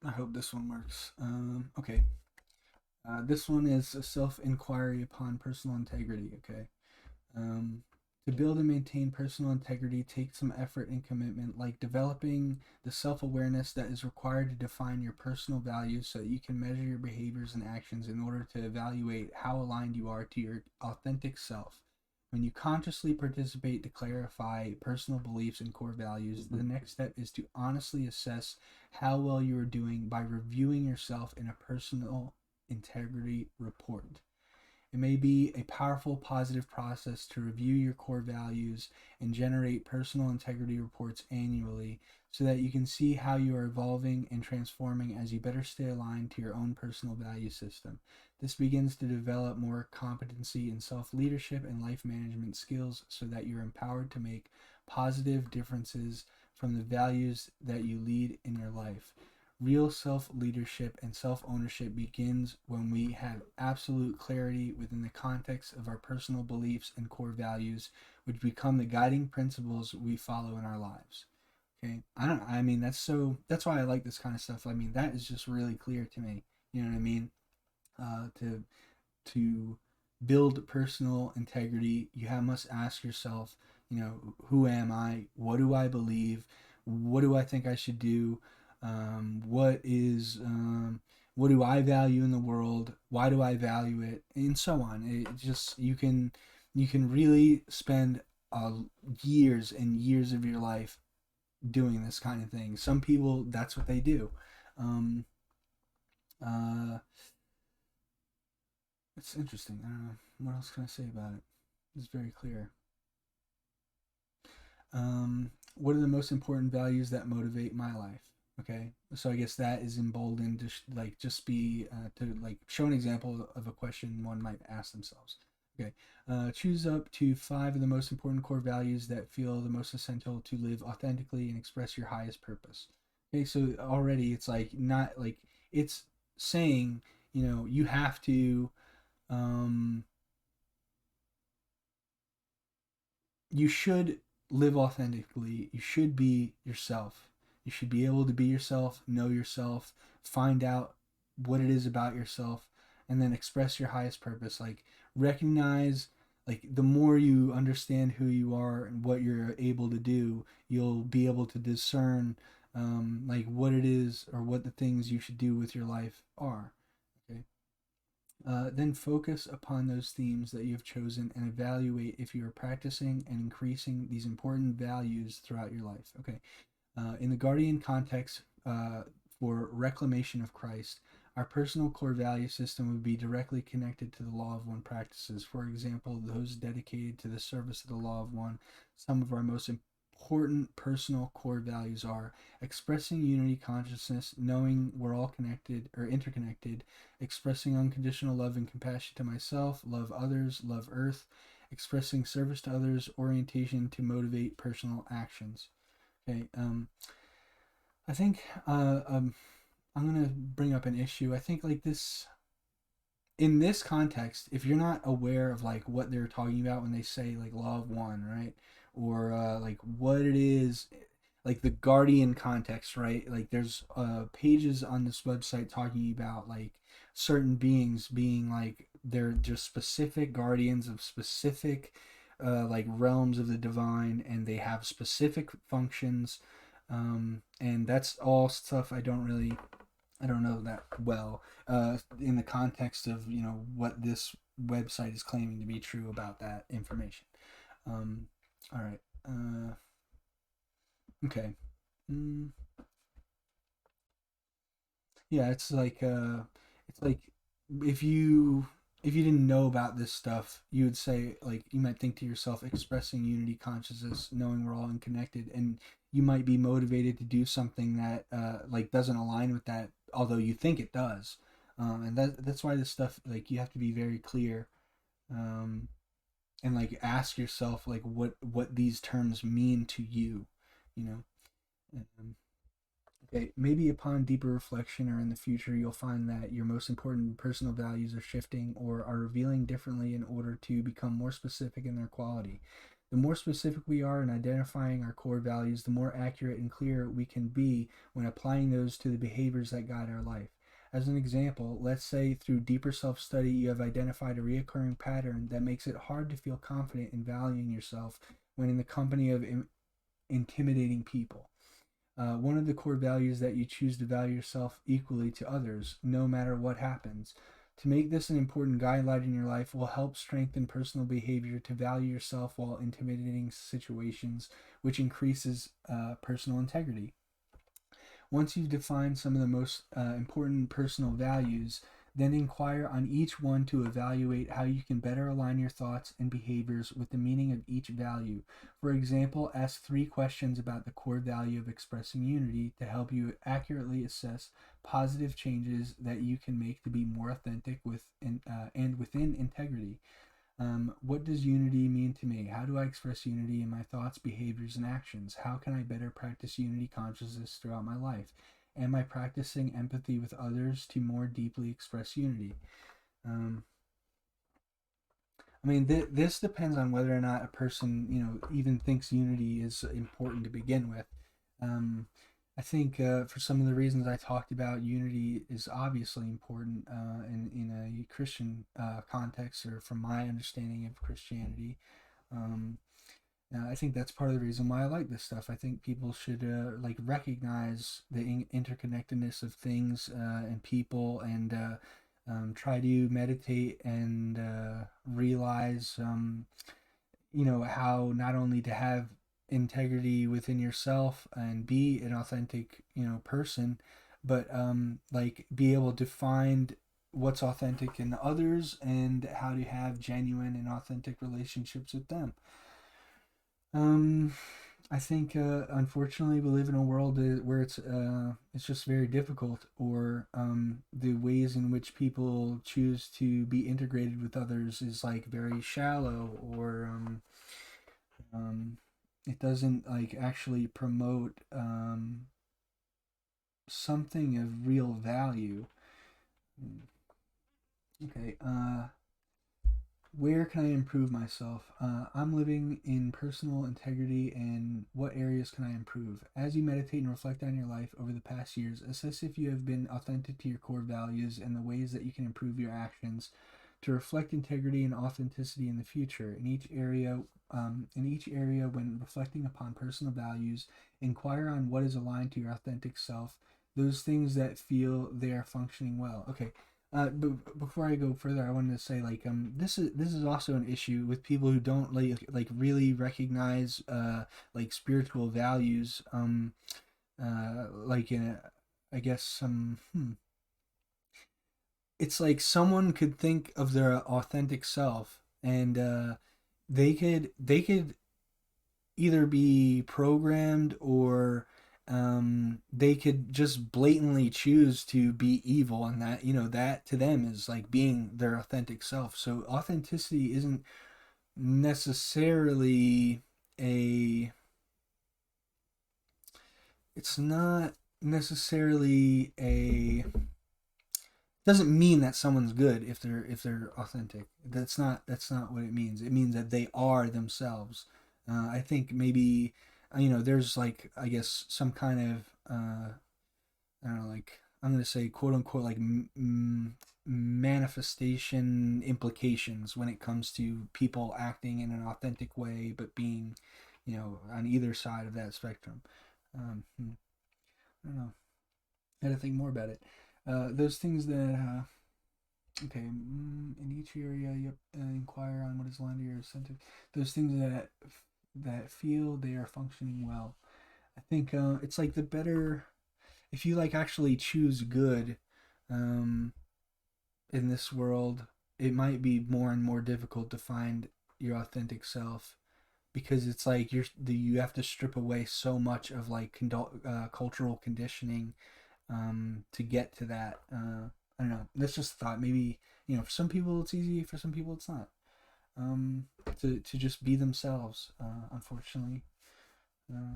I hope this one works. Okay. This one is a self-inquiry upon personal integrity. Okay. Um, to build and maintain personal integrity takes some effort and commitment, like developing the self-awareness that is required to define your personal values so that you can measure your behaviors and actions in order to evaluate how aligned you are to your authentic self. When you consciously participate to clarify personal beliefs and core values, the next step is to honestly assess how well you are doing by reviewing yourself in a personal integrity report. It may be a powerful, positive process to review your core values and generate personal integrity reports annually so that you can see how you are evolving and transforming as you better stay aligned to your own personal value system. This begins to develop more competency in self leadership and life management skills so that you're empowered to make positive differences from the values that you lead in your life. Real self leadership and self ownership begins when we have absolute clarity within the context of our personal beliefs and core values, which become the guiding principles we follow in our lives. Okay. I mean, that's why I like this kind of stuff. I mean, that is just really clear to me. You know what I mean? To, to build personal integrity, must ask yourself, who am I? What do I believe? What do I think I should do? What is what do I value in the world? Why do I value it? And so on. It just you can really spend years and years of your life doing this kind of thing. Some people, that's what they do. Um, uh, it's interesting. I don't know what else can I say about it. It's very clear. What are the most important values that motivate my life? Okay, so I guess that is emboldened to just be to like show an example of a question one might ask themselves. Okay, choose up to 5 of the most important core values that feel the most essential to live authentically and express your highest purpose. Okay, so already it's like not like it's saying you have to um, you should live authentically. You should be yourself. You should be able to be yourself, know yourself, find out what it is about yourself, and then express your highest purpose. Like, recognize, like, the more you understand who you are and what you're able to do, you'll be able to discern, like, what it is or what the things you should do with your life are. Okay. Then focus upon those themes that you have chosen and evaluate if you are practicing and increasing these important values throughout your life. Okay. In the Guardian context, for reclamation of Christ, our personal core value system would be directly connected to the law of one practices. For example, those dedicated to the service of the law of one, some of our most important personal core values are expressing unity consciousness, knowing we're all connected or interconnected, expressing unconditional love and compassion to myself, love others, love earth, expressing service to others, orientation to motivate personal actions. Okay, I think I'm gonna bring up an issue. I think like this in this context, if you're not aware of like what they're talking about when they say like law of one, right, or like what it is, like the Guardian context, right? Like there's pages on this website talking about like certain beings being like they're just specific guardians of specific like realms of the divine, and they have specific functions, and that's all stuff I don't know that well in the context of what this website is claiming to be true about that information. Um, all right. Okay. Mm, yeah, it's like if you if you didn't know about this stuff, you would say like you might think to yourself, expressing unity consciousness, knowing we're all connected, and you might be motivated to do something that like doesn't align with that, although you think it does. And that's why this stuff like you have to be very clear, um, and like ask yourself like what these terms mean to you, you know. Um, Okay, maybe upon deeper reflection or in the future, you'll find that your most important personal values are shifting or are revealing differently in order to become more specific in their quality. The more specific we are in identifying our core values, the more accurate and clear we can be when applying those to the behaviors that guide our life. As an example, let's say through deeper self study, you have identified a recurring pattern that makes it hard to feel confident in valuing yourself when in the company of intimidating people. One of the core values that you choose to value yourself equally to others, no matter what happens. To make this an important guideline in your life will help strengthen personal behavior to value yourself while intimidating situations, which increases personal integrity. Once you've defined some of the most important personal values, then inquire on each one to evaluate how you can better align your thoughts and behaviors with the meaning of each value. For example, ask 3 questions about the core value of expressing unity to help you accurately assess positive changes that you can make to be more authentic and within integrity. What does unity mean to me? How do I express unity in my thoughts, behaviors, and actions? How can I better practice unity consciousness throughout my life? Am I practicing empathy with others to more deeply express unity? Um, this depends on whether or not a person, even thinks unity is important to begin with. Um, I think for some of the reasons I talked about, unity is obviously important in a Christian context, or from my understanding of Christianity. Um, I think that's part of the reason why I like this stuff. I think people should like recognize the interconnectedness of things and people, and try to meditate and realize, how not only to have integrity within yourself and be an authentic, person, but like be able to find what's authentic in others and how to have genuine and authentic relationships with them. Um, I think unfortunately we live in a world where it's just very difficult, or the ways in which people choose to be integrated with others is like very shallow, or um, it doesn't like actually promote something of real value. Okay. Where can I improve myself? I'm living in personal integrity, and what areas can I improve? As you meditate and reflect on your life over the past years, assess if you have been authentic to your core values and the ways that you can improve your actions to reflect integrity and authenticity in the future. In each area, when reflecting upon personal values, inquire on what is aligned to your authentic self, those things that feel they are functioning well. Okay, but before I go further, I wanted to say like this is also an issue with people who don't like really recognize like spiritual values, like in I guess some it's like someone could think of their authentic self, and they could either be programmed, or they could just blatantly choose to be evil, and that to them is like being their authentic self. So authenticity isn't necessarily a it's not necessarily a doesn't mean that someone's good if they're authentic. That's not what it means. It means that they are themselves. I think maybe there's like, I guess, some kind of I don't know, like, I'm gonna say quote unquote like manifestation implications when it comes to people acting in an authentic way, but being on either side of that spectrum. I don't know. I had to think more about it. Those things that okay, in each area, yep, inquire on what is aligned to your incentive. Those things that feel they are functioning well. I think it's like the better if you like actually choose good um, in this world. It might be more and more difficult to find your authentic self, because it's like you have to strip away so much of like cultural conditioning to get to that. I don't know. That's just a thought. Maybe for some people it's easy, for some people it's not. To just be themselves. Unfortunately,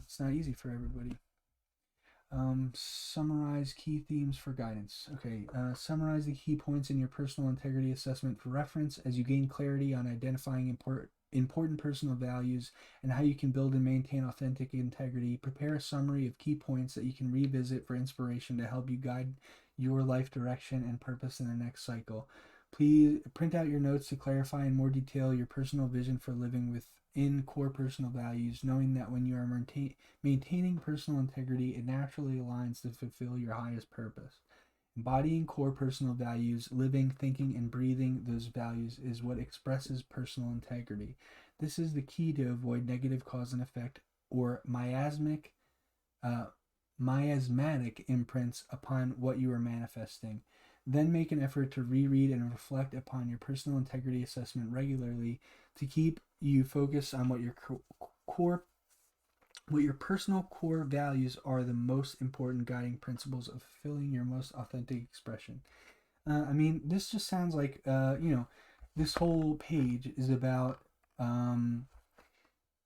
it's not easy for everybody. Summarize key themes for guidance. Okay, summarize the key points in your personal integrity assessment for reference as you gain clarity on identifying important personal values, and how you can build and maintain authentic integrity. Prepare a summary of key points that you can revisit for inspiration to help you guide your life direction and purpose in the next cycle. Please print out your notes to clarify in more detail your personal vision for living within core personal values, knowing that when you are maintaining personal integrity, it naturally aligns to fulfill your highest purpose. Embodying core personal values, living, thinking, and breathing those values is what expresses personal integrity. This is the key to avoid negative cause and effect or uh, miasmatic imprints upon what you are manifesting. Then make an effort to reread and reflect upon your personal integrity assessment regularly to keep you focused on core what your personal core values are, the most important guiding principles of fulfilling your most authentic expression. I mean, this just sounds like, this whole page is about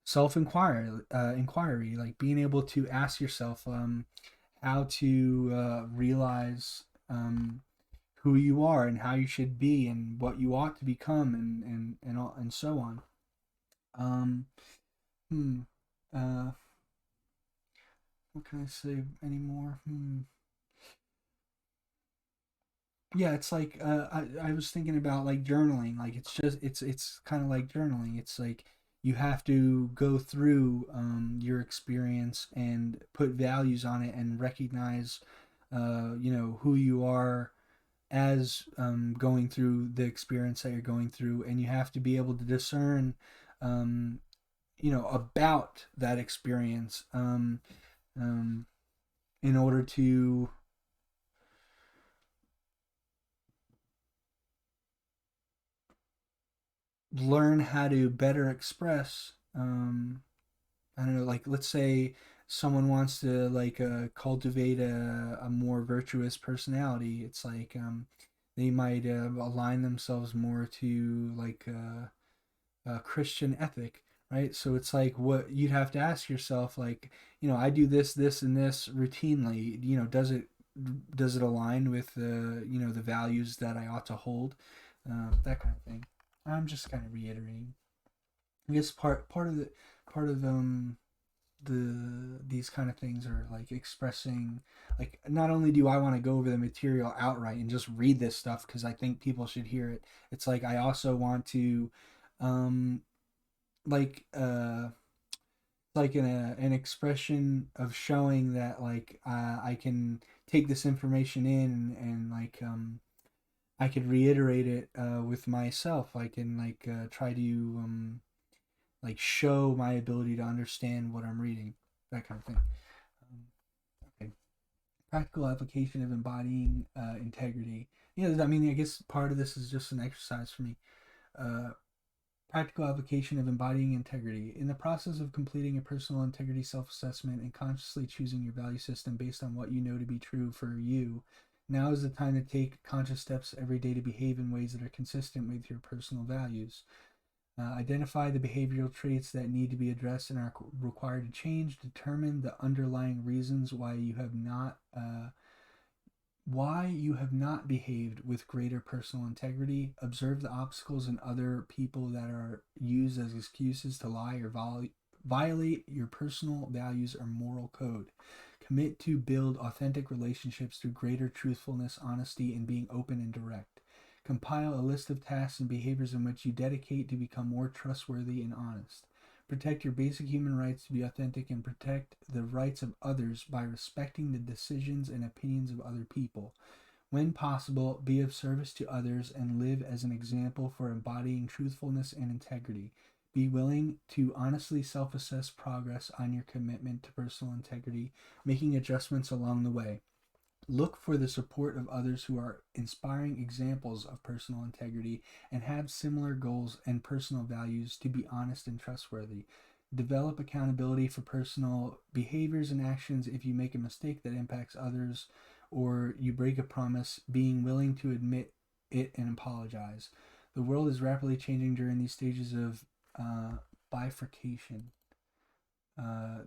self inquiry, like being able to ask yourself how to realize who you are and how you should be and what you ought to become and so on. Um, hmm. Uh, what can I say anymore? Yeah, it's like I was thinking about like journaling. Like it's kind of like journaling. It's like you have to go through your experience and put values on it and recognize who you are as going through the experience that you're going through, and you have to be able to discern um, about that experience um, in order to learn how to better express I don't know, like let's say someone wants to like cultivate a more virtuous personality. It's like they might align themselves more to like a Christian ethic, right? So it's like what you'd have to ask yourself, like, I do this and this routinely. Does it align with the values that I ought to hold, that kind of thing. I'm just kind of reiterating. I guess part of these kind of things are like expressing, like, not only do I want to go over the material outright and just read this stuff because I think people should hear it. It's like I also want to um like an expression of showing that like I can take this information in and like I could reiterate it with myself. I can like try to like show my ability to understand what I'm reading, that kind of thing. Okay. Practical application of embodying integrity. Yeah, I mean, I guess part of this is just an exercise for me. Uh, Practical application of embodying integrity. In the process of completing a personal integrity self assessment and consciously choosing your value system based on what you know to be true for you, now is the time to take conscious steps every day to behave in ways that are consistent with your personal values. Identify the behavioral traits that need to be addressed and are required to change. Determine the underlying reasons why you have not behaved with greater personal integrity. Observe the obstacles in other people that are used as excuses to lie or violate your personal values or moral code. Commit to build authentic relationships through greater truthfulness, honesty, and being open and direct. Compile a list of tasks and behaviors in which you dedicate to become more trustworthy and honest. Protect your basic human rights to be authentic and protect the rights of others by respecting the decisions and opinions of other people. When possible, be of service to others and live as an example for embodying truthfulness and integrity. Be willing to honestly self assess progress on your commitment to personal integrity, making adjustments along the way. Look for the support of others who are inspiring examples of personal integrity and have similar goals and personal values to be honest and trustworthy. Develop accountability for personal behaviors and actions if you make a mistake that impacts others or you break a promise, being willing to admit it and apologize. The world is rapidly changing during these stages of bifurcation, uh,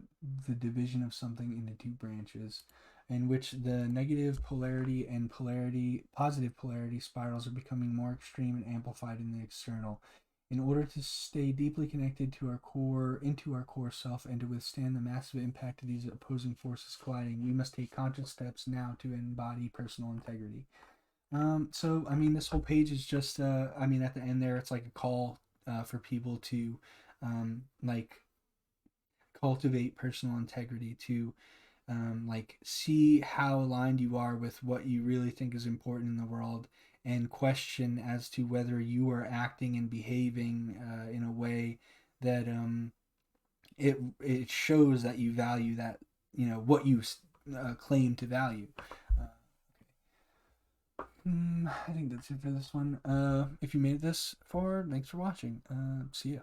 the division of something into two branches, in which the negative polarity and positive polarity spirals are becoming more extreme and amplified in the external. In order to stay deeply connected to our core, into our core self, and to withstand the massive impact of these opposing forces colliding, we must take conscious steps now to embody personal integrity. So I mean, this whole page is just, I mean, at the end there, it's like a call for people to, like, cultivate personal integrity, to like see how aligned you are with what you really think is important in the world, and question as to whether you are acting and behaving in a way that it shows that you value that, what you claim to value. Uh, I think that's it for this one. If you made it this far, thanks for watching. See ya.